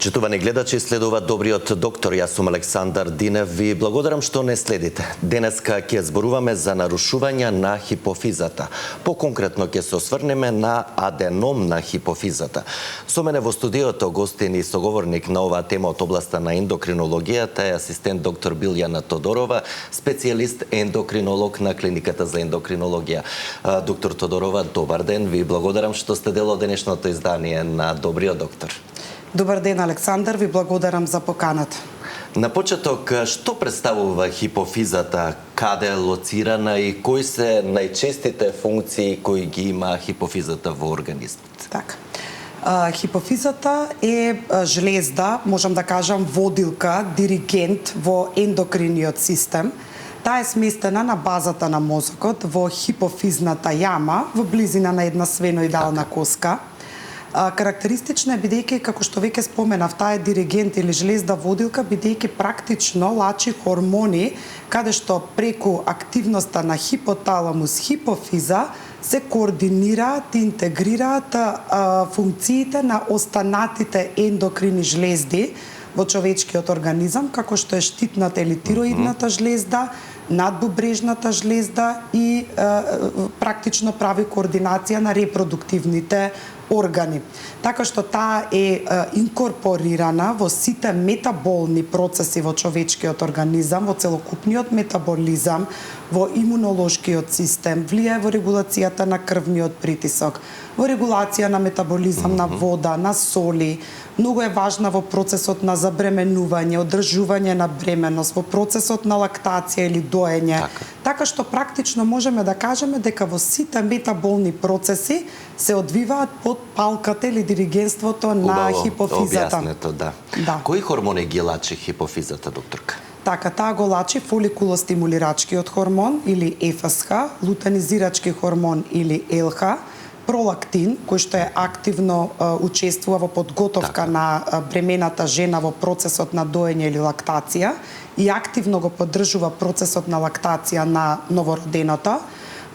Почитувани гледачи, следува Добриот доктор. Јас сум Александар Динев. Ви благодарам што не следите. Денеска ќе зборуваме за нарушување на хипофизата. Поконкретно ќе се осврнеме на аденом на хипофизата. Со мене во студиото гостин и соговорник на оваа тема од областа на ендокринологијата е асистент доктор Билјана Тодорова, специјалист ендокринолог на клиниката за ендокринологија. Доктор Тодорова, добар ден. Ви благодарам што сте дел од денешното издание на Добриот доктор. Добар ден, Александар, ви благодарам за поканата. На почеток, што представува хипофизата, каде е лоцирана и кои се најчестите функции кои ги има хипофизата во организмот? Така. Хипофизата е жлезда, можам да кажам водилка, диригент во ендокриниот систем. Таа е сместена на базата на мозокот во хипофизната јама во близина на една свеноидална коска. Карактеристична е бидејќи, како што веќе споменав, таа е диригент или жлезда водилка, бидејќи практично лачи хормони, каде што преку активноста на хипоталамус, хипофиза, се координираат и интегрираат функциите на останатите ендокрини жлезди во човечкиот организам, како што е штитната или тироидната жлезда, надбубрежната жлезда и практично прави координација на репродуктивните органи. Така што таа е инкорпорирана во сите метаболни процеси во човечкиот организам, во целокупниот метаболизам, во имунолошкиот систем, влијае во регулацијата на крвниот притисок, во регулација на метаболизам на вода, на соли. Многу е важна во процесот на забременување, одржување на бременност, во процесот на лактација или доење. Така што практично можеме да кажеме дека во сите метаболни процеси се одвиваат под палката или диригентството на хипофизата. Објаснето, да. Кои хормони ги лачи хипофизата, докторка? Така, таа го лачи фоликулостимулирачкиот хормон или ФСХ, лутенизирачки хормон или ЛХ, пролактин, кој што е активно учествува во подготовка на бремената жена во процесот на доење или лактација и активно го поддржува процесот на лактација на новороденото,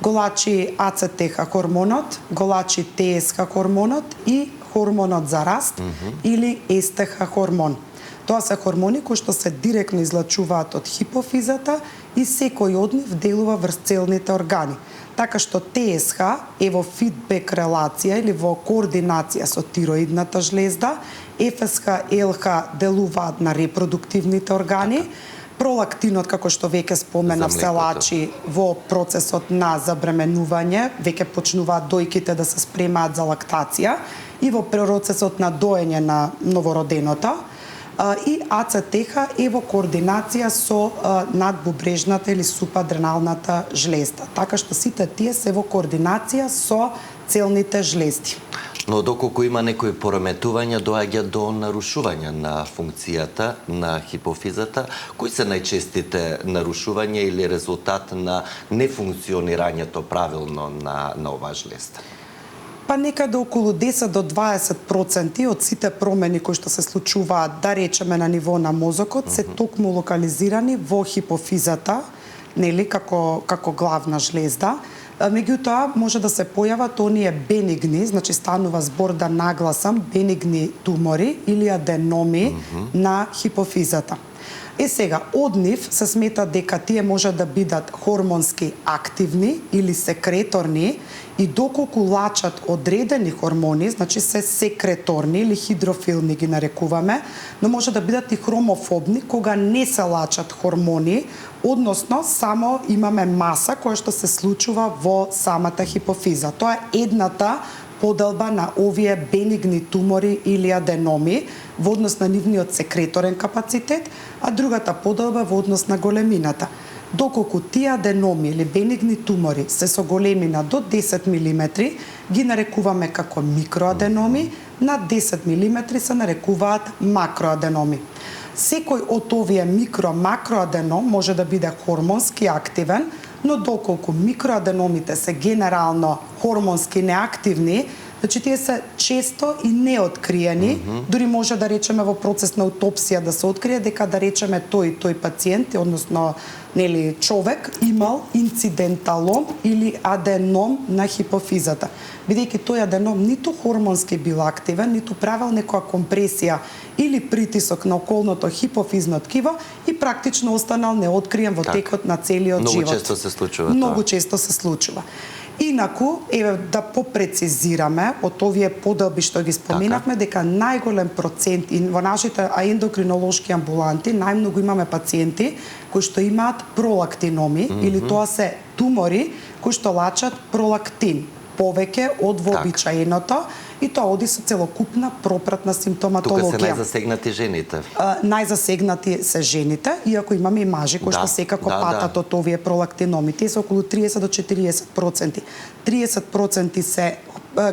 го лачи АЦТХ хормонот, го лачи ТСХ хормонот и хормонот за раст или СТХ хормон. Тоа се хормони кои што се директно излачуваат од хипофизата и секој од нив делува врз целните органи. Така што ТСХ е во фидбек релација или во координација со тироидната жлезда, ФСХ, ЛХ делуваат на репродуктивните органи, пролактинот, како што веќе споменав, се лачи во процесот на забременување, веќе почнуваат дојките да се спремаат за лактација и во процесот на доење на новороденото, и АЦТХ е во координација со надбубрежната или супадреналната жлезда. Така што сите тие се во координација со целните жлезди. Но доколку има некои пореметувања, доаѓа до нарушување на функцијата на хипофизата, кои се најчестите нарушувања или резултат на нефункционирањето правилно на оваа жлезда? Па некаде околу 10 до 20% од сите промени кои што се случуваат, да речеме на ниво на мозокот, се токму локализирани во хипофизата, нели, како главна жлезда. Меѓутоа, може да се појават оние бенигни, значи станува збор да нагласам, бенигни тумори или аденоми на хипофизата. Сега, од нив се смета дека тие може да бидат хормонски активни или секреторни и доколку лачат одредени хормони, значи се секреторни или хидрофилни ги нарекуваме, но може да бидат и хромофобни кога не се лачат хормони, односно само имаме маса која што се случува во самата хипофиза. Тоа е едната поделба на овие бенигни тумори или аденоми во однос на нивниот секреторен капацитет, а другата поделба во однос на големината. Доколку тие аденоми или бенигни тумори се со големина до 10 мм, ги нарекуваме како микроаденоми, над 10 мм се нарекуваат макроаденоми. Секој од овие микро-макроаденом може да биде хормонски активен, но доколку микроаденомите се генерално хормонски неактивни, Значи тие се често и неоткриени, дури може да речеме во процес на аутопсија да се открие дека да речеме тој пациент, односно нели човек имал инциденталом или аденом на хипофизата. Бидејќи тој аденом ниту хормонски бил активен, ниту правел некоја компресија или притисок на околното хипофизно ткиво и практично останал неоткриен во текот на целиот живот. Многу често се случува Многу често се случува. Инаку, еве да попрецизираме од овие подоби што ги споменавме, дека најголем процент и во нашите ендокринолошки амбуланти најмногу имаме пациенти кои што имаат пролактиноми или тоа се тумори кои што лачат пролактин повеќе од вообичаеното и тоа оди со целокупна пропратна симптоматологија. Тука се најзасегнати жените. Најзасегнати се жените, иако имаме и мажи кои што секако патат од овие пролактиноми. Тие се околу 30 до 40%. 30% се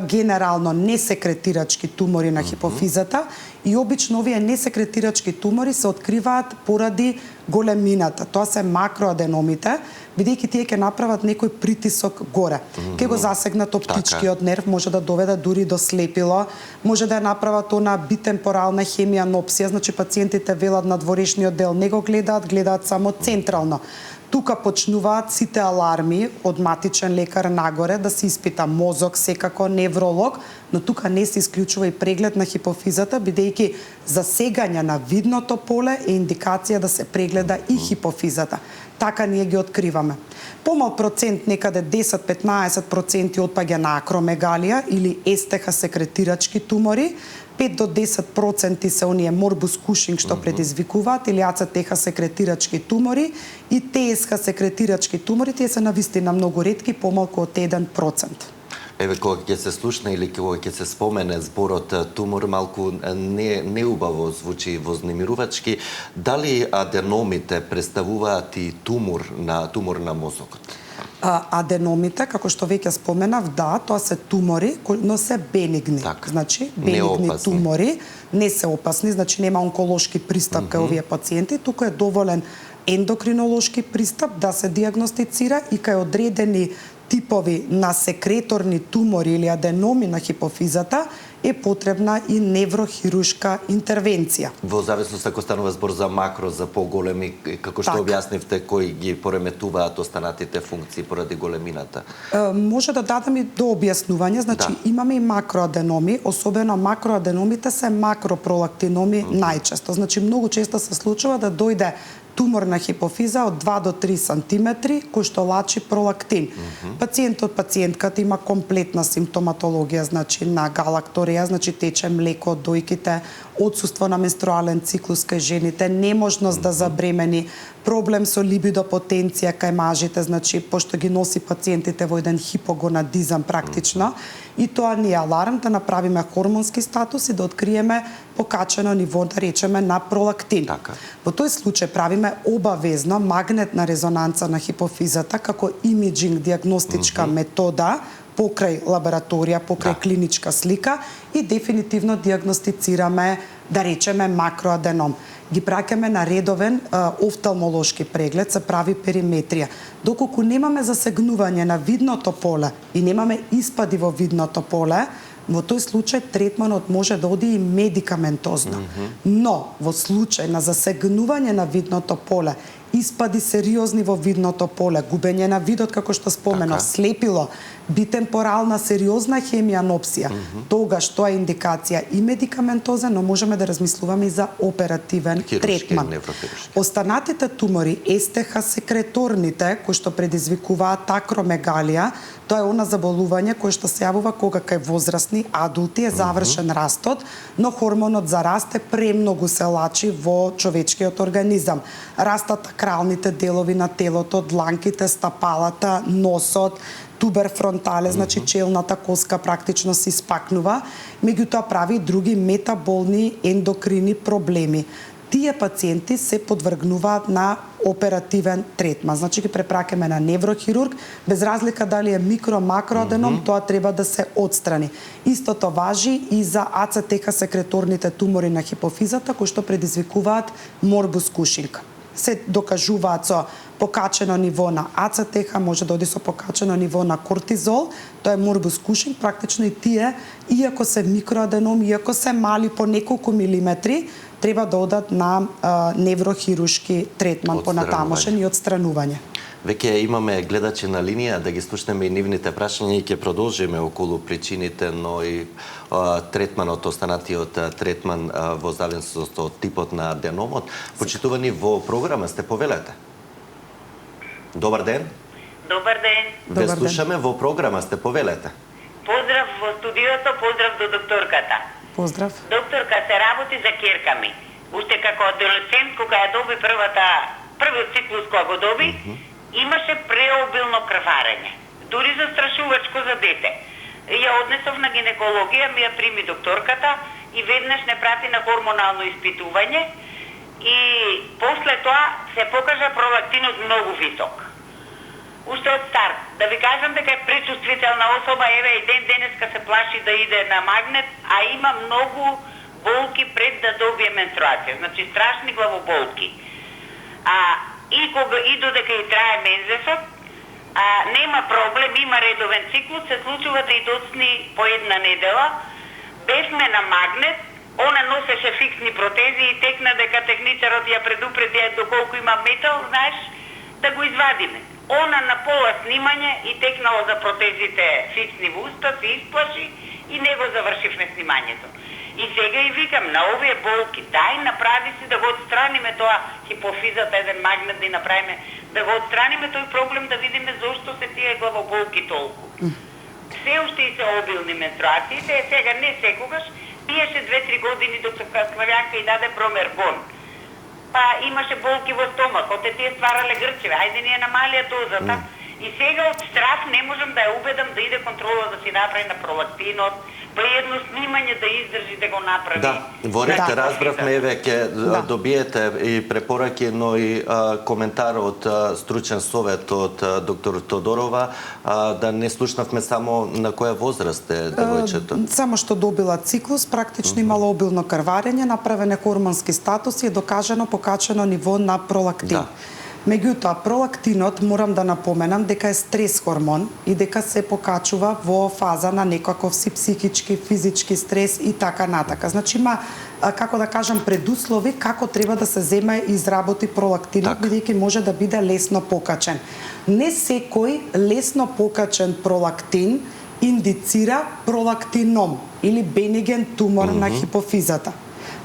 генерално несекретирачки тумори на хипофизата и обично овие несекретирачки тумори се откриваат поради големината. Тоа се макроаденомите, бидејќи тие ќе направат некој притисок горе. Ќе го засегнат оптичкиот нерв, може да доведе дури до слепило, може да ја направат она битемпорална хемианопсија, значи пациентите велат на дворешниот дел не го гледаат само централно. Тука почнуваат сите аларми од матичен лекар нагоре да се испита мозок, секако невролог, но тука не се исклучува и преглед на хипофизата, бидејќи засегање на видното поле е индикација да се прегледа и хипофизата. Така ние ги откриваме. Помал процент, некаде 10-15% отпаѓа на акромегалија или естеха секретирачки тумори, 5 до 10% се оние морбус кушинг што предизвикуваат или ацетеха секретирачки тумори и ТСХ секретирачки тумори, тие се навистина многу ретки, помалку од 1%. Еве, кога ќе се слушне или кога ќе се спомене зборот тумор, малку неубаво звучи, вознемирувачки. Дали аденомите представуваат и тумор на мозокот? Аденомите, како што веќе споменав, да, тоа се тумори, но се бенигни. Значи, бенигни тумори, не се опасни, значи нема онколошки пристап кај овие пациенти, тука е доволен ендокринолошки пристап да се диагностицира и кај одредени типови на секреторни тумори или аденоми на хипофизата е потребна и неврохирушка интервенција. Во зависност ако станува збор за макро, за поголеми, како што објаснивте, кои ги пореметуваат останатите функции поради големината? Може да дадам и до објаснување, значи имаме и макроаденоми, особено макроаденомите се макропролактиноми најчесто. Значи многу често се случува да дојде тумор на хипофиза од 2 до 3 сантиметри, кој што лачи пролактин. Пациентката има комплетна симптоматологија, значи на галактореја, значи тече млеко од дојките, отсуство на менструален циклус кај жените, неможност да забремени, проблем со либидо потенција кај мажите, значи пошто ги носи пациентите во еден хипогонадизам практично, и тоа ни е аларм да направиме хормонски статус и да откриеме покачено ниво, да речеме, на пролактин. Во тој случај правиме обавезно магнетна резонанца на хипофизата како имиджинг диагностичка метода покрај лабораторија, покрај клиничка слика и дефинитивно диагностицираме, да речеме, макроаденом. Ги праќаме на редовен офталмолошки преглед, се прави периметрија. Доколку немаме засегнување на видното поле и немаме испади во видното поле, во тој случај третманот може да оди и медикаментозно. Но во случај на засегнување на видното поле, испади сериозни во видното поле, губење на видот, како што споменав, слепило, битемпорална сериозна хемианопсија, тогаш тоа е индикација и медикаментоза, но можеме да размислуваме и за оперативен третман. Останатите тумори, естеха секреторните, кои што предизвикуваат акромегалија, тоа е она заболување кое што се јавува кога кај возрастни адулти е завршен растот, но хормонот за раст е премногу се лачи во човечкиот организам. Растат акралните делови на телото, дланките, стапалата, носот, тубер фронтале, значи челната коска практично се испакнува, меѓутоа прави и други метаболни ендокрини проблеми. Тие пациенти се подвргнуваат на оперативен третман. Значи ги препракаме на неврохирург, без разлика дали е микро-макроаденом, тоа треба да се отстрани. Истото важи и за ацетеха секреторните тумори на хипофизата, кои што предизвикуваат морбус кушинг. се докажуваат со покачено ниво на АЦТХ, може да оди со покачено ниво на кортизол, тоа е морбус Кушинг, практично и тие, иако се микроаденоми, иако се мали по неколку милиметри, треба да одат на неврохирушки третман понатамошен и отстранување. Веќе имаме гледачи на линија, да ги слушнеме и нивните прашања и ќе продолжиме околу причините, но и третманот, останатиот третман во зависност од типот на аденомот. Почитувани во програма сте, повелете. Добар ден. Добар ден. Ве слушаме во програма сте, повелете. Поздрав во студиото, поздрав до докторката. Поздрав. Докторка, се работи за керка ми. Уште како адолесцент, кога ја доби првиот циклус кога го доби, имаше преобилно крварење. Дури застрашувачко за дете. Ја однесов на гинекологија, ми ја прими докторката и веднаш не прати на хормонално испитување и после тоа се покажа пролактинот многу висок. Уште од старт, да ви кажам дека е пречувствителна особа, еве и денеска се плаши да иде на магнет, а има многу болки пред да добие менструација, значи страшни главоболки. И додека и трае мензесот, нема проблем, има редовен циклус, се случува да и доцни по една недела, бевме на магнет, она носеше фиксни протези и текна дека техничарот ја предупреди доколку има метал, знаеш, да го извадиме. Она на пола снимање и текнала за протезите фиксни во уста, се исплаши и не го завршивме снимањето. И сега и викам, на овие болки, дај направи си да го отстраниме тоа хипофизата, еден магнет да направиме, да го отстраниме тој проблем, да видиме зошто се тие главоболки толку. Се уште и се обилни менструациите, сега не секогаш, пиеше 2-3 години доктор Славјанка и даде промергон. Па имаше болки во стомакот, тие стварале грчеве, ајде ни ја намалија дозата. И сега од страх не можам да ја убедам да иде контрола да си направи на пролактинот, па едно снимање да издржи да го направи. Да, во ред разбравме, еве ќе добиете и препораки, но и коментар од стручен совет од доктор Тодорова, да не слушнавме само на која возраст е девојчето. Само што добила циклус, практично имала обилно крварење, направене хормонски статуси, е докажано покачено ниво на пролактин. Меѓутоа, пролактинот, морам да напоменам, дека е стрес хормон и дека се покачува во фаза на некаков си психички, физички стрес и така натака. Значи има, како да кажам, предуслови како треба да се земе и изработи пролактинот, бидејќи може да биде лесно покачен. Не секој лесно покачен пролактин индицира пролактином или бениген тумор на хипофизата.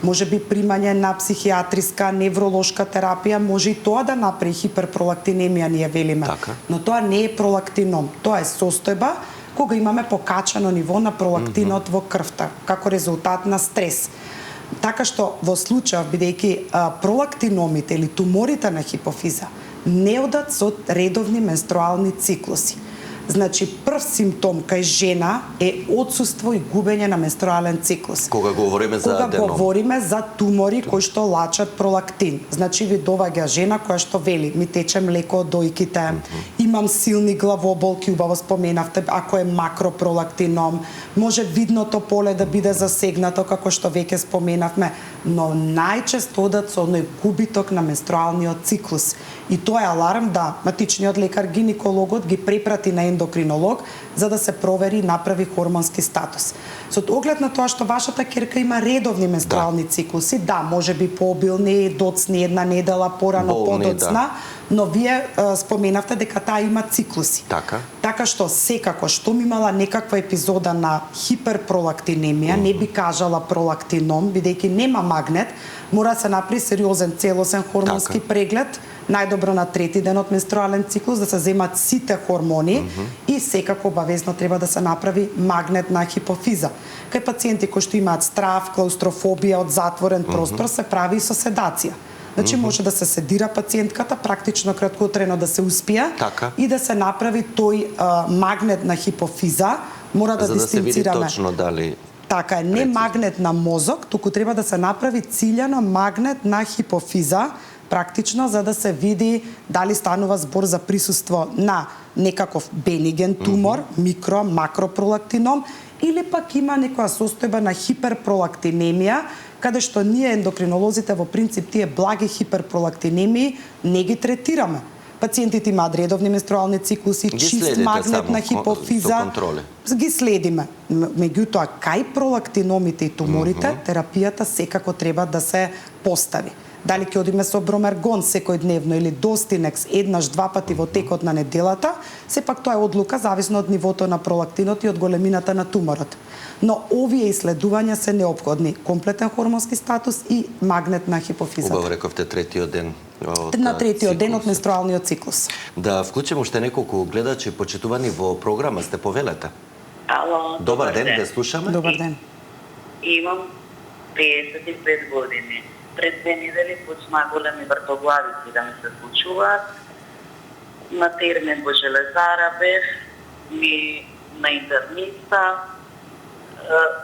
Може би примање на психијатриска, невролошка терапија, може и тоа да направи хиперпролактинемија, ние велиме. Но тоа не е пролактином, тоа е состојба кога имаме покачено ниво на пролактинот во крвта, како резултат на стрес. Така што во случај, бидејќи пролактиномите или туморите на хипофиза не одат со редовни менструални циклуси. Значи, прв симптом кај жена е отсуство и губење на менструален циклус. Кога говориме за аденом. Кога говориме за тумори кои што лачат пролактин. Значи, ви доваѓа жена која што вели, ми тече млеко од дојките, имам силни главоболки, убаво споменавте, ако е макропролактином, може видното поле да биде засегнато, како што веќе споменавме, но најчесто одат со оној губиток на менструалниот циклус. И тоа е аларм да матичниот лекар, гинекологот ги препрати на ендокринолог за да се провери и направи хормонски статус. Со оглед на тоа што вашата керка има редовни менструални циклуси, да, може би пообилни, доцни една недела, порано подоцна, но вие споменавте дека таа има циклуси. Така што секако што ми имала некаква епизода на хиперпролактинемија, не би кажала пролактином, бидејќи нема магнет, мора се направи сериозен целосен хормонски преглед, најдобро на трети ден од менструален циклус, да се земат сите хормони и секако обавезно треба да се направи магнет на хипофиза. Кај пациенти кои што имаат страв, клаустрофобија од затворен простор, се прави и со седација. Значи може да се седира пациентката, практично краткотрено да се успие и да се направи тој магнет на хипофиза, мора да дистинцираме. За да се види точно дали така е, не магнет на мозок, туку треба да се направи циљано магнет на хипофиза, практично за да се види дали станува збор за присуство на некаков бениген тумор, микро, макропролактином или пак има некоја состојба на хиперпролактинемија, каде што ние ендокринолозите во принцип тие благи хиперпролактинемии не ги третираме. Пациентите имаат редовни менструални циклуси, чист магнет на хипофиза, ги следиме. Меѓутоа, кај пролактиномите и туморите, терапијата секако треба да се постави. Дали ќе одиме со бромергон секојдневно или достинекс еднаш-два пати во текот на неделата, сепак тоа е одлука зависно од нивото на пролактинот и од големината на туморот. Но овие исследувања се неопходни. Комплетен хормонски статус и магнет на хипофизата. Убаво рековте третиот ден. На третиот ден од менструалниот циклус. Да вклучиме уште неколку гледачи почитувани во програма, сте повелете. Ало, Добар ден, ве слушаме. Добар ден. Имам 55 години. Пред 2 недели почна големи вртоглавици да ми се случуваат. На термин во Железара бев, ми на интерниста.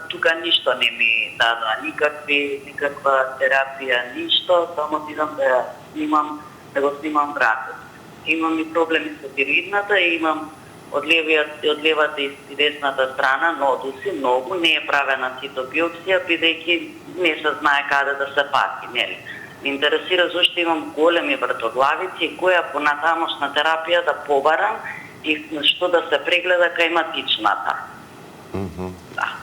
Тука ништо не ми дадоа, никаква терапија, ништо, само идам да го снимам вратот. Имам и проблеми со тироидната, имам од левата и десната страна нодуси, многу, не е правена цитобиопсија, бидејќи не се знае каде да се пати, нели? Ме интересира зашто имам големи вртоглавици и која понатамошна терапија да побарам и што да се прегледа кај матичната.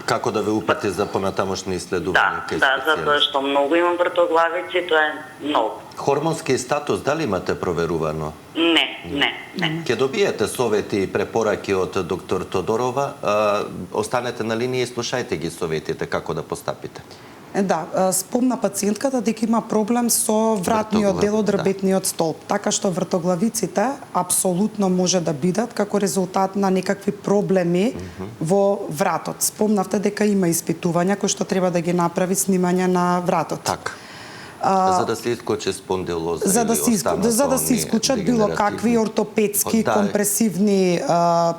Како да ве упати за понатамошни исследувања кај специјалист? Затоа што многу имам вртоглавици, тоа е многу. Хормонски статус дали имате проверувано? Не. Ќе добиете совети и препораки од доктор Тодорова. Останете на линија и слушајте ги советите како да постапите. Да, спомна пациентката дека има проблем со вратниот дел од ребетниот столб, така што вртоглавиците апсолутно може да бидат како резултат на некакви проблеми во вратот. Спомнавте дека има испитувања кои што треба да ги направи снимање на вратот. Така. За да се исклучи спондилоза за да се исклучат било какви ортопедски компресивни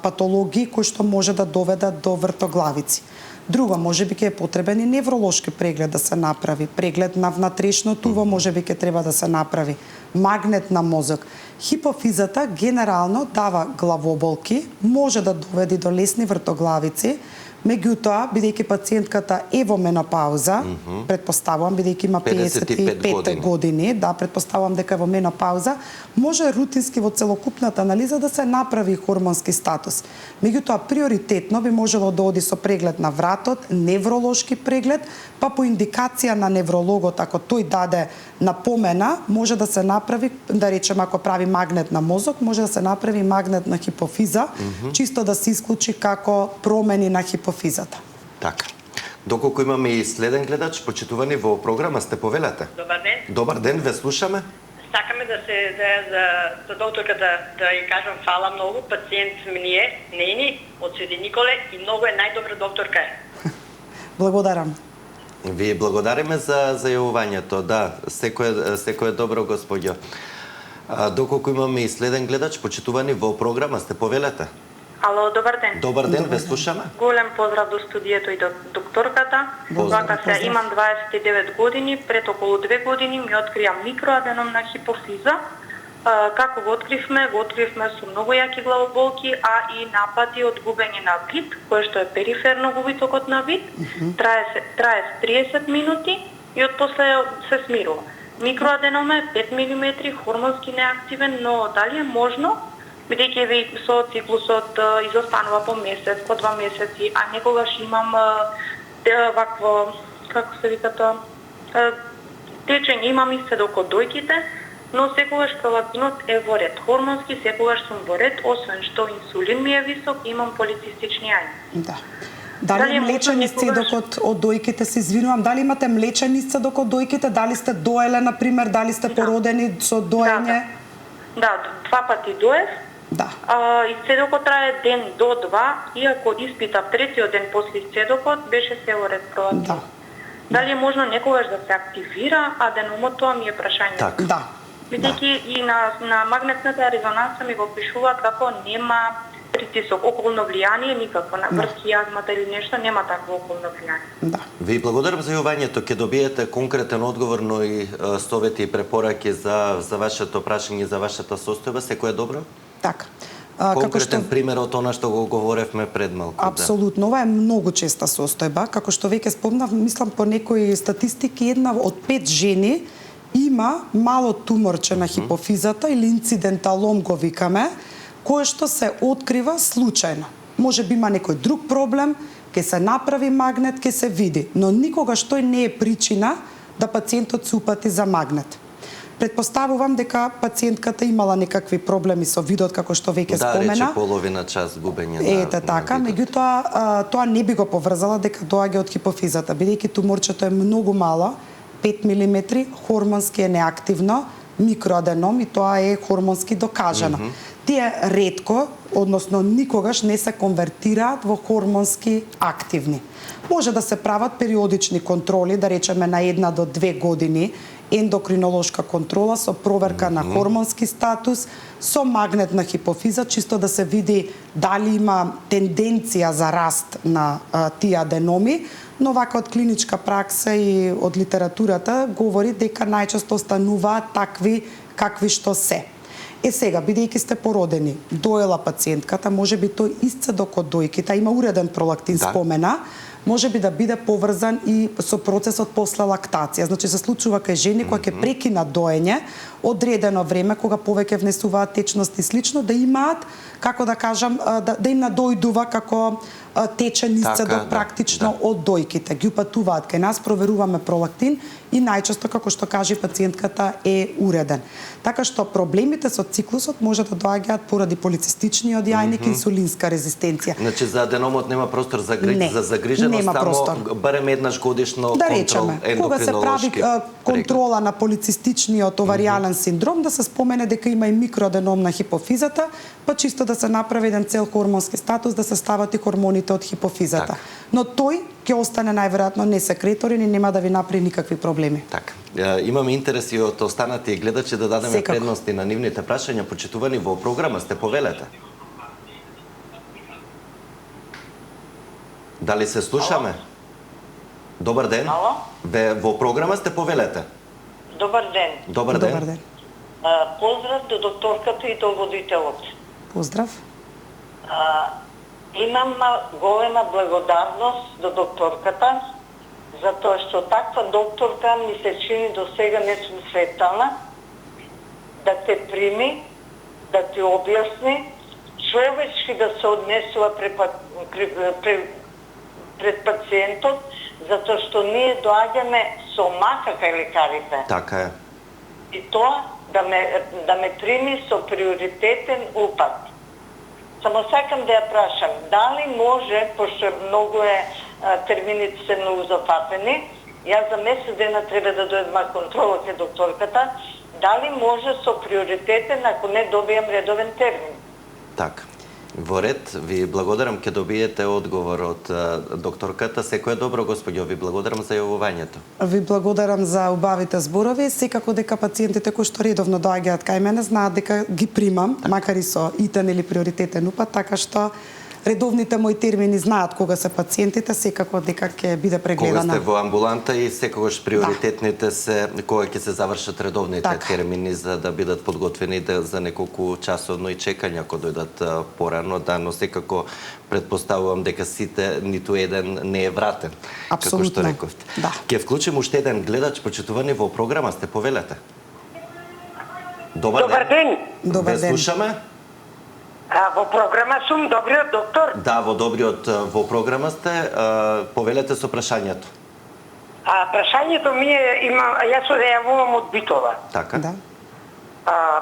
патологии кои што може да доведат до вртоглавици. Друго, можеби ќе е потребен и невролошки преглед да се направи, преглед на внатрешно туво можеби ќе треба да се направи, магнет на мозок. Хипофизата генерално дава главоболки, може да доведе до лесни вртоглавици, меѓутоа, бидејќи пациентката е во менопауза, предпоставувам, бидејќи има 55 години, да, предпоставувам дека е во менопауза, може рутински во целокупната анализа да се направи хормонски статус. Меѓутоа, приоритетно би можело да оди со преглед на вратот, невролошки преглед, па по индикација на неврологот, ако тој даде напомена, може да се направи, да речем, ако прави магнет на мозок, може да се направи магнет на хипофиза, чисто да се исклучи како промени на хипофизата. Така. Доколку имаме и следен гледач, почитувани во програма, сте повелете. Добар ден. Добар ден, ве слушаме. Сакаме за докторка да ја кажам фала многу, пациент ми е нени од Свети Николе и многу е најдобра докторка е. Благодарам. Ви благодариме за зајавувањето. Да, секој е добро, господјо. Доколку имаме и следен гледач, почитувани во програма, сте повелете. Ало, добар ден. Добар ден, ве слушаме. Голем поздрав до студието и до докторката. Вака се, имам 29 години, пред околу 2 години ми открија микроаденом на хипофиза. Како го откривме со многу јаки главоболки, а и напади од губење на вид, кое што е периферно губитокот на вид, трае 30 минути и отпосле се смирува. Микроаденом е 5 мм, хормонски неактивен, но дали е можно, бидејќи со циклусот изостанува по месец, по 2 месеци, а некогаш имам вакво, како се вика тоа, течење, имам исцедок од дојките, но секогаш пролактинот е во ред. Хормонски секогаш сум во ред, освен што инсулин ми е висок, имам полицистични јајни. Да. Дали млечен исцедокот од дојките, се извинувам, дали имате млечен исцедок од дојките, дали сте доеле, например, дали сте породени со доење? Да, 2 пати доев. Да. Исцедокот трае ден до 2, иако испитав третиот ден после исцедокот, беше се во ред пролактин. Да. Дали е можно некогаш да се активира аденомот, тоа ми е прашање. Так. Да. Бидејќи и на магнетната резонанса ми го пишуваат како нема притисок, околно влијание никакво, на врз кијазмата или нешто, нема такво околно влијание. Да. Ви благодарам за јавањето, ќе добиете конкретен одговор, но и совети и препораки за вашето прашање, за вашата состојба, секој е добро? Така. Конкретен пример од она што го говоревме пред малку. Апсолутно, ова е многу честа состојба, како што веќе спомнав, мислам по некои статистики, една од 5 жени има мало туморче на хипофизата или инциденталом го викаме, кое што се открива случајно. Може би има некој друг проблем, ќе се направи магнет, ќе се види, но никогаш тој не е причина да пациентот се упати за магнет. Предпоставувам дека пациентката имала некакви проблеми со видот, како што веќе спомена. Да, рече половина час губење на Ете така, меѓутоа тоа не би го поврзала дека доаѓа од хипофизата, бидејќи туморчето е многу мало, 5 мм, хормонски е неактивно, микроаденом и тоа е хормонски докажано. Тие ретко, односно никогаш не се конвертираат во хормонски активни. Може да се прават периодични контроли, да речеме на 1 до 2 години, ендокринолошка контрола со проверка на хормонски статус, со магнет на хипофиза, чисто да се види дали има тенденција за раст на тие аденоми, но вака од клиничка пракса и од литературата говори дека најчесто остануваат такви какви што се. Сега, бидејќи сте породени, доела пациентката, може би тој исцедок од дојките, има уреден пролактин спомена, може би да биде поврзан и со процесот после лактација. Значи се случува кај жени кои ќе прекинат доење одредено време кога повеќе внесуваат течност и слично, да имаат, како да кажам, да им надојдува како течен исцедок практично од дојките. Ги упатуваат кај нас, проверуваме пролактин и најчесто, како што кажи пациентката, е уреден. Така што проблемите со циклусот може да доаѓаат поради полицистичниот јајник, инсулинска резистенција. Значи за аденомот нема простор за загриженост, само барем еднаш годишно да контрол, речеме, кога се прави контрола на полицистичниот оваријален синдром, да се спомене дека има и микроаденом на хипофизата, па чисто да се направи еден цел хормонски статус, да се стават и хормоните од хипофизата. Так. Но тој ќе остане најверојатно несекреторен и нема да ви направи никакви проблеми. Така. Имаме интерес и од останати гледачи да дадеме предности на нивните прашања. Почитувани, во програма сте, повелете. Дали се слушаме? Добар ден. Ало? Во програма сте, повелете. Добар ден. Добар ден. Добар ден. Поздрав до докторката и до водителот. Поздрав. Имам голема благодарност до докторката, затоа што таква докторка ми се чини до сега не сум сретана, да те прими, да ти објасни, човечки да се однесува пред пациентот, затоа што ние доаѓаме со мака кај лекарите. Така е. И тоа да ме прими со приоритетен упат. Само сакам да ја прашам, дали може, пошто многу термините се многу зафатени, јас за месец дена треба да дојдам на контрола кај докторката, дали може со приоритетен, ако не добијам редовен термин? Така. Во ред, ви благодарам, ќе добиете одговор од докторката. Секој добро, господјо, ви благодарам за јавувањето. Ви благодарам за убавите зборови. Секако дека пациентите кои што редовно доаѓаат кај мене знаат дека ги примам, макар и со итен или приоритетен упат, така што редовните мои термини знаат кога се пациентите, секако дека ќе биде прегледана. Кога сте во амбуланта и секогаш приоритетните се кога ќе се завршат редовните термини за да бидат подготвени за неколку часовно и чекање ако дојдат порано, но секако предпоставувам дека сите ниту еден не е вратен. Апсолутно. Како што рековте. Да. Ќе вклучим уште еден гледач, почитувани во програма сте, повелете. Добар ден. Добар ден. Слушаме. Во програма сум, добриот доктор? Да, во програма сте, повелете со прашањето. Прашањето ми е, јас се јавувам од Битола. Така. Да.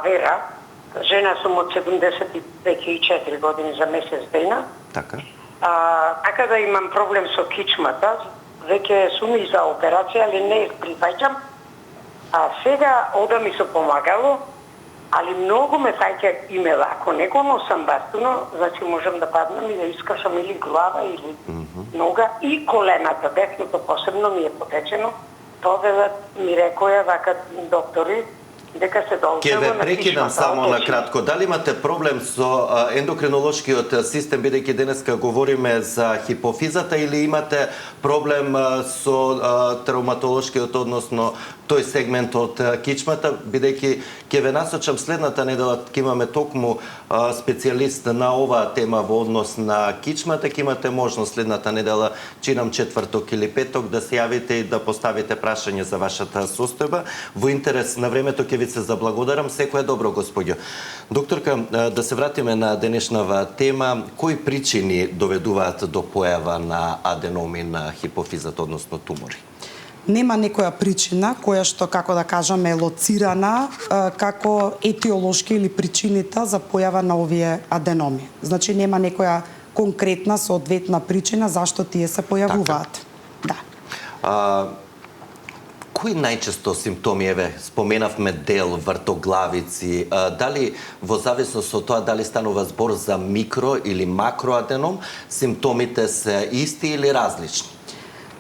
Вера, жена сум од 74 години за месец дена. Така. Така да имам проблем со кичмата, веќе сум и за операција, али не прифаќам. Сега ода ми се помагало, али многу ме фаќа имела. Ако не го носам бастуно, значи можам да паднам и да искашам или глава, или нога, и колената. Десното посебно ми е потечено. Тоа ми рекоја вака доктори, дека се должи. Ке ве прекинам само на кратко. Дали имате проблем со ендокринолошкиот систем, бидејќи денеска говориме за хипофизата, или имате проблем со травматолошкиот, односно тој сегмент од кичмата, бидејќи ќе ве насочам следната недела, ќе имаме токму специјалист на оваа тема во однос на кичмата, ќе имате можност следната недела, чинам четврток или петок, да се јавите и да поставите прашање за вашата состојба. Во интерес на времето ќе ви се заблагодарам. Секое добро, господјо. Докторка, да се вратиме на денешнава тема. Кои причини доведуваат до појава на аденоми на хипофизата, односно тумори? Нема некоја причина која што, како да кажаме, е лоцирана како етиолошки или причините за појава на овие аденоми. Значи нема некоја конкретна соодветна причина зашто тие се појавуваат. Така. Да. Кои најчесто симптоми, споменавме дел, вртоглавици, дали во зависност од тоа дали станува збор за микро или макроаденом, симптомите се исти или различни?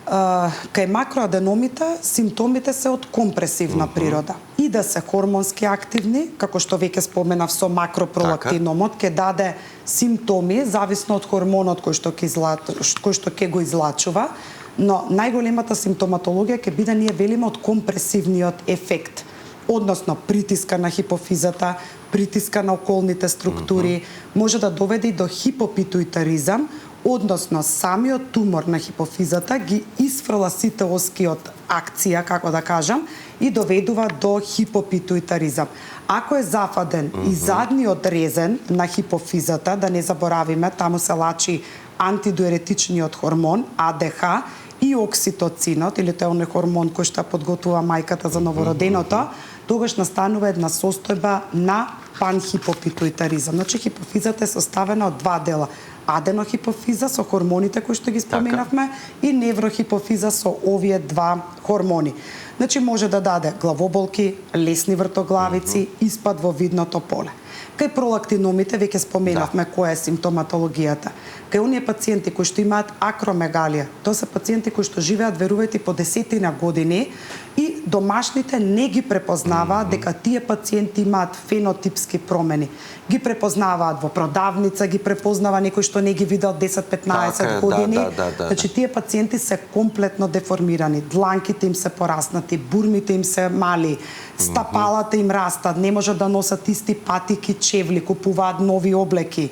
Кај макроаденомите, симптомите се од компресивна природа. И да се хормонски активни, како што веќе споменав со макропролактиномот, ќе даде симптоми зависно од хормонот кој што ќе го излачува, но најголемата симптоматологија ќе биде, ние велиме, од компресивниот ефект, односно притиска на хипофизата, притиска на околните структури, може да доведе и до хипопитуитаризам, односно самиот тумор на хипофизата ги исфрла сите оски од акција, како да кажам, и доведува до хипопитуитаризам. Ако е зафаден и задниот резен на хипофизата, да не заборавиме, таму се лачи антидиуретичниот хормон, АДХ, и окситоцинот, или тој оној хормон кој што подготвува мајката за новороденото, тогаш настанува една состојба на панхипопитуитаризам. Значи, хипофизата е составена од два дела. Аденохипофиза со хормоните кои што ги споменавме и неврохипофиза со овие два хормони. Значи, може да даде главоболки, лесни вртоглавици, испад во видното поле. Кај пролактиномите веќе споменавме која е симптоматологијата. Кај оние пациенти кои што имаат акромегалија, тоа се пациенти кои што живеат, верувајте, по десетина години и домашните не ги препознаваат дека тие пациенти имаат фенотипски промени. Ги препознаваат во продавница, ги препознава некој што не ги видел 10-15 години. Значи, тие пациенти се комплетно деформирани. Дланките им се пораснати, бурмите им се мали, стапалата им растат, не можат да носат исти патики, чевли, купуваат нови облеки.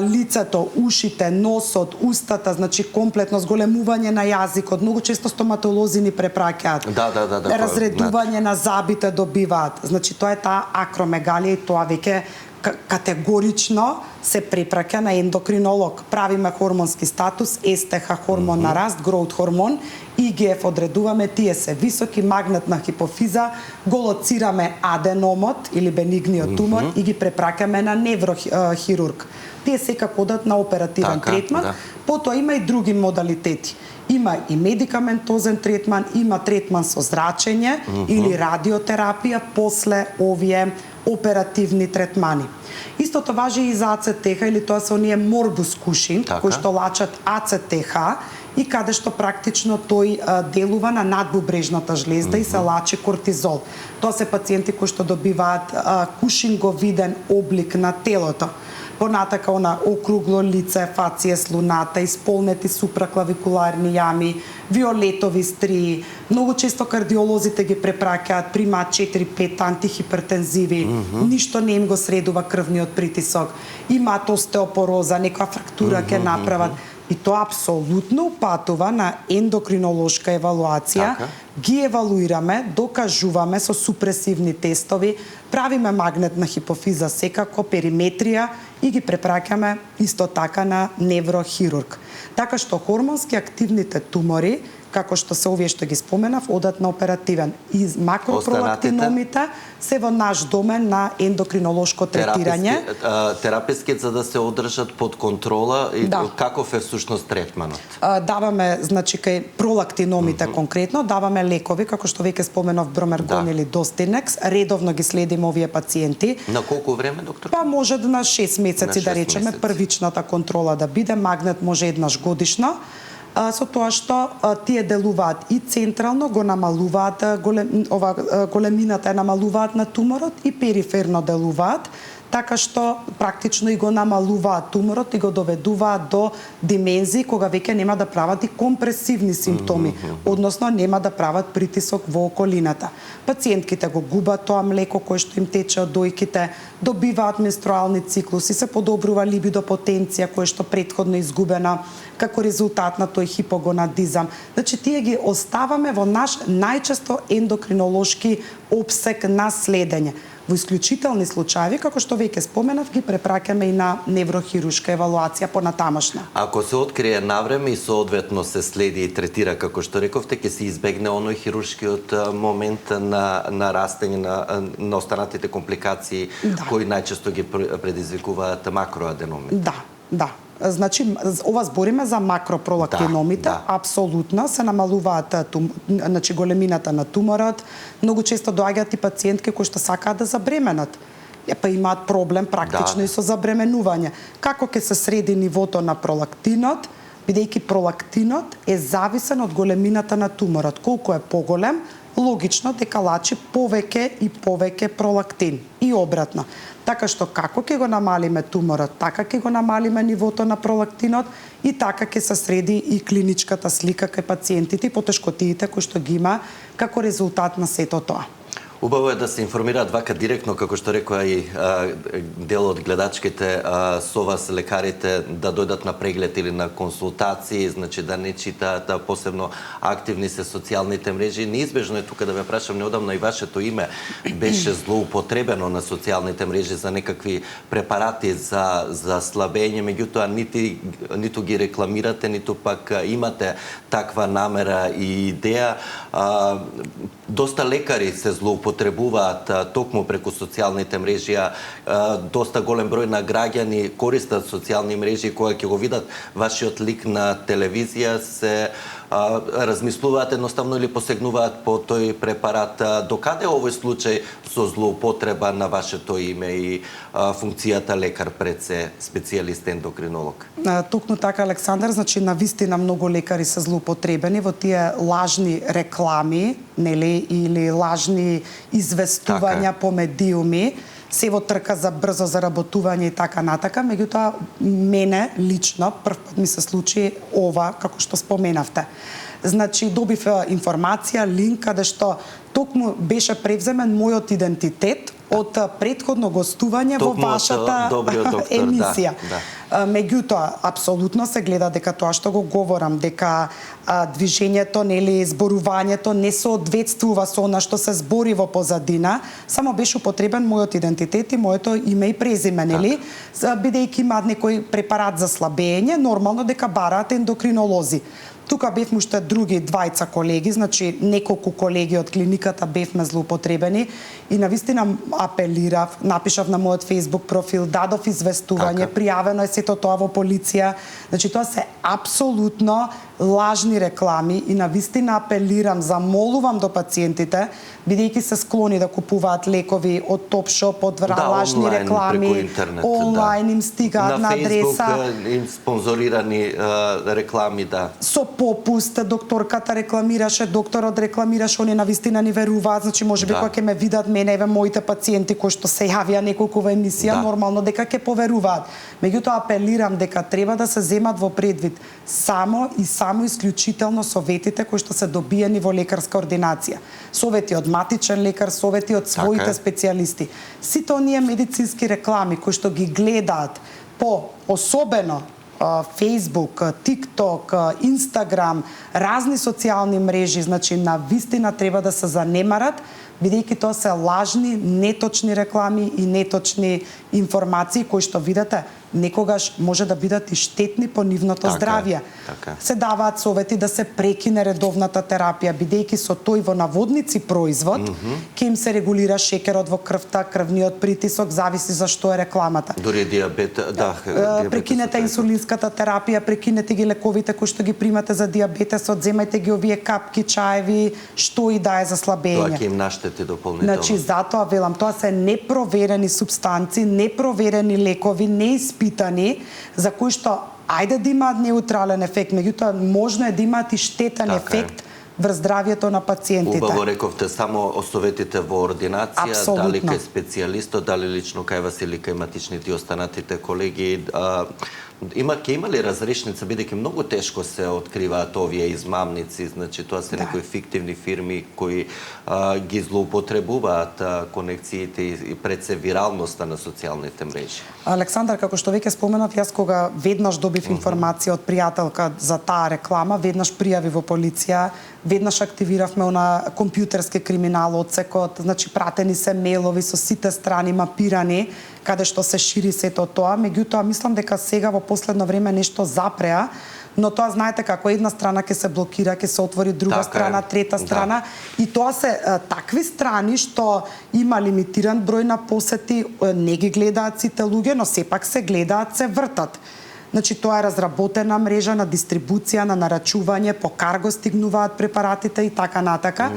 Лицето, ушите, носот, устата, значи комплетно зголемување на јазикот. Многу често стоматолози ни препраќаат. Разредување на забите добиваат. Значи, тоа е таа акромегалија и тоа веќе категорично се препраќа на ендокринолог. Правиме хормонски статус, СТХ хормон на раст, гроут хормон, ИГФ одредуваме, тие се високи, магнетна хипофиза, го лоцираме аденомот или бенигниот тумор и ги препраќаме на неврохирург. Тие секако одат на оперативен третман, потоа има и други модалитети. Има и медикаментозен третман, има третман со зрачење или радиотерапија после овие оперативни третмани. Истото важи и за АЦТХ, или тоа се оние морбус кушинг, кои што лачат АЦТХ и каде што практично тој делува на надбубрежната жлезда и се лачи кортизол. Тоа се пациенти кои што добиваат кушинговиден облик на телото. Понатака она округло лице, фација слуната, исполнети супраклавикуларни јами, виолетови стрии. Многу често кардиолозите ги препраќаат, примаат 4-5 антихипертензиви, ништо не им го средува крвниот притисок, имаат остеопороза, некоја фрактура ќе направат. И тоа апсолутно упатува на ендокринолошка евалуација. Ги евалуираме, докажуваме со супресивни тестови, правиме магнетна хипофиза секако, периметрија и ги препраќаме исто така на неврохирург. Така што хормонски активните тумори, како што се овие што ги споменав, одат на оперативен. И макропролактиномите се во наш домен на ендокринолошко третирање. Тераписки за да се одржат под контрола и каков е всушност третманот? Даваме, значи, кај пролактиномите конкретно, даваме лекови, како што веќе споменав, Бромергон или Достинекс. Редовно ги следиме овие пациенти. На колку време, доктор? Па може на 6 месеци, да речеме, првичната контрола да биде. Магнет може еднаш годишно. со тоа што тие делуваат и централно, го намалуваат големината ја намалуваат на туморот и периферно делуваат, така што практично и го намалуваат туморот и го доведуваат до димензии кога веќе нема да прават и компресивни симптоми, односно нема да прават притисок во околината. Пациентките го губат тоа млеко кое што им тече од дојките, добиваат менструални циклуси, се подобрува либидо потенција која што претходно изгубена како резултат на тој хипогонадизам. Значи тие ги оставаме во наш најчесто ендокринолошки опсек на следење. Во исклучителни случаи, како што веќе споменав, ги препраќаме и на неврохирушка евалуација понатамошна. Ако се открие навреме и соодветно се следи и третира, како што рековте, ќе се избегне оној хируршкиот момент на растење на останатите компликации кои најчесто ги предизвикуваат макроаденоми. Да. Значи, ова збориме за макропролактиномите, апсолутно се намалуваат значи големината на туморот. Многу често доаѓаат и пациентки кои што сакаат да забременат. Па имаат проблем практично и со забременување. Како ќе се среди нивото на пролактинот, бидејќи пролактинот е зависен од големината на туморот. Колку е поголем, логично дека лачи повеќе и повеќе пролактин и обратно. Така што како ќе го намалиме туморот, така ќе го намалиме нивото на пролактинот и така ќе се среди и клиничката слика кај пациентите и потешкотиите кои што ги има како резултат на сето тоа. Убаво е да се информираат вака директно, како што рекоа и дел од гледачките, со вас лекарите да дојдат на преглед или на консултации, значи да не читаат, посебно активни се социјалните мрежи. Неизбежно е тука да ве прашам, неодамно и вашето име беше злоупотребено на социјалните мрежи за некакви препарати за слабење, меѓутоа ниту ги рекламирате, ниту пак имате таква намера и идеја. Доста лекари се злоупотребуваат токму преку социјалните мрежи, доста голем број на граѓани користат социјални мрежи, кога ќе го видат вашиот лик на телевизија, се размислуваат едноставно или посегнуваат по тој препарат. Докаде овој случај со злоупотреба на вашето име и функцијата лекар пред се специјалист ендокринолог? Токму така, Александар, значи навистина многу лекари се злоупотребени во тие лажни реклами, нели, или лажни известувања по медиуми, се во трка за брзо заработување и така натака, меѓутоа мене лично прв пат ми се случи ова како што споменавте. Значи добив информација, линк каде што токму беше превземен мојот идентитет од претходно гостување во вашата емисија. Меѓутоа, апсолутно се гледа дека тоа што го говорам, дека движењето, нели, зборувањето не соодветствува со она што се збори во позадина, само беше употребен мојот идентитет и моето име и презиме, нели? Бидејќи имаат некој препарат за слабење, нормално дека бараат ендокринолози. Тука бевме уште други двајца колеги, значи неколку колеги од клиниката бевме злоупотребени и навистина апелирав, напишав на мојот Facebook профил, дадов известување, пријавено е сето тоа во полиција. Значи тоа се апсолутно лажни реклами и навистина апелирам, замолувам до пациентите, бидејќи се склони да купуваат лекови од Топшоп, од лажни реклами, онлайн им стигаат на адреса. На Facebook им спонзорирани реклами, Со попуст, докторката рекламираше, докторот рекламираше, они навистина ни веруваат, значи можеби кога ќе ме видат мене, еве моите пациенти кои што се јавија неколку во емисија, нормално дека ќе поверуваат. Меѓутоа апелирам дека треба да се земат во предвид само исклучително советите кои што се добиени во лекарска ординација. Совети од матичен лекар, совети од своите специјалисти. Сите оние медицински реклами кои што ги гледаат по особено Facebook, TikTok, Instagram, разни социјални мрежи, значи навистина треба да се занемарат, бидејќи тоа се лажни, неточни реклами и неточни информации кои што видите некогаш може да бидат и штетни по нивното здравје. Се даваат совети да се прекине редовната терапија, бидејќи со тој во наводници производ ќе им се регулира шекерот во крвта, крвниот притисок, зависи за што е рекламата. Дори диабет, прекинете инсулинската терапија, прекинете ги лековите кои што ги примате за диабетесот, земајте ги овие капки, чаеви, што и да е за слабење. Тоа ќе им наштети дополнително. Значи затоа велам, тоа се непроверени супстанци, непроверени лекови, неиспитани, за кои што ајде да имаат неутрален ефект, меѓутоа можно е да имаат и штетен Така е. ефект врз здравјето на пациентите. Убаво рековте, само осоветите во ординација, Апсолутно. дали кај специјалистот, дали лично кај вас или кај матичните и останатите колеги. Ќе има ли разрешница, бидејќи многу тешко се откриваат овие измамници, значи тоа се некои фиктивни фирми кои ги злоупотребуваат конекциите и пред се виралноста на социјалните мрежи. Александар, како што веќе споменав, јас кога веднаш добив информација од пријателка за таа реклама, веднаш пријави во полиција, веднаш активиравме на компјутерски криминал одсекот, значи пратени се мејлови со сите страни мапирани, каде што се шири сето тоа, меѓутоа мислам дека сега во последно време нешто запреа, но тоа знаете како една страна ќе се блокира, ќе се отвори друга Така страна, е. трета страна и тоа се такви страни што има лимитиран број на посети, не ги гледаат сите луѓе, но сепак се гледаат, се вртат. Значи тоа е разработена мрежа на дистрибуција, на нарачување, по карго стигнуваат препаратите и така натака.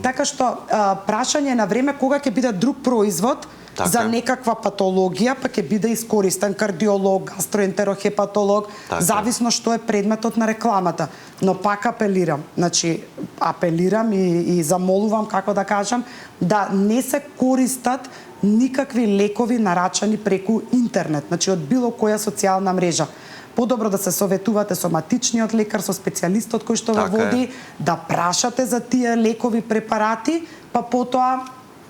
Така што прашање на време кога ќе биде друг производ за некаква патологија, па ќе биде искористен кардиолог, гастроентерохепатолог, зависно што е предметот на рекламата. Но пак апелирам, значи апелирам и замолувам, како да кажам, да не се користат никакви лекови нарачани преку интернет, значи од било која социјална мрежа. Подобро да се советувате со матичниот лекар, со специјалистот кој што ве води, да прашате за тие лекови препарати, па потоа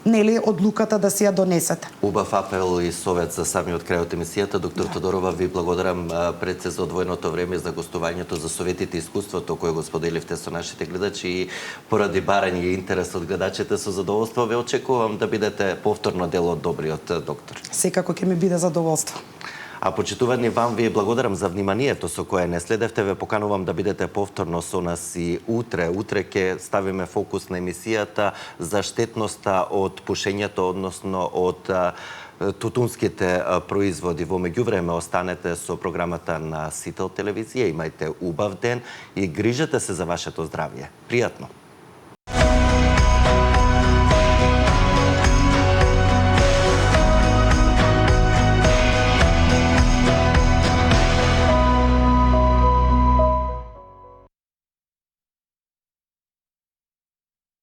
нели одлуката да си ја донесете. Убав апел и совет за самиот крај од емисијата. Доктор Тодорова, ви благодарам пред се за одвоеното време за гостувањето, за советите и искуството кое го споделивте со нашите гледачи и поради барање и интерес од гледачите со задоволство ве очекувам да бидете повторно дел од добриот доктор. Секако ќе ми биде задоволство. А почитувани вам ви благодарам за вниманието со кое не следевте. Ве поканувам да бидете повторно со нас и утре. Утре ќе ставиме фокус на емисијата за штетноста од пушењето, односно од тутунските производи. Во меѓувреме останете со програмата на Сител телевизија. Имајте убав ден и грижете се за вашето здравје. Пријатно!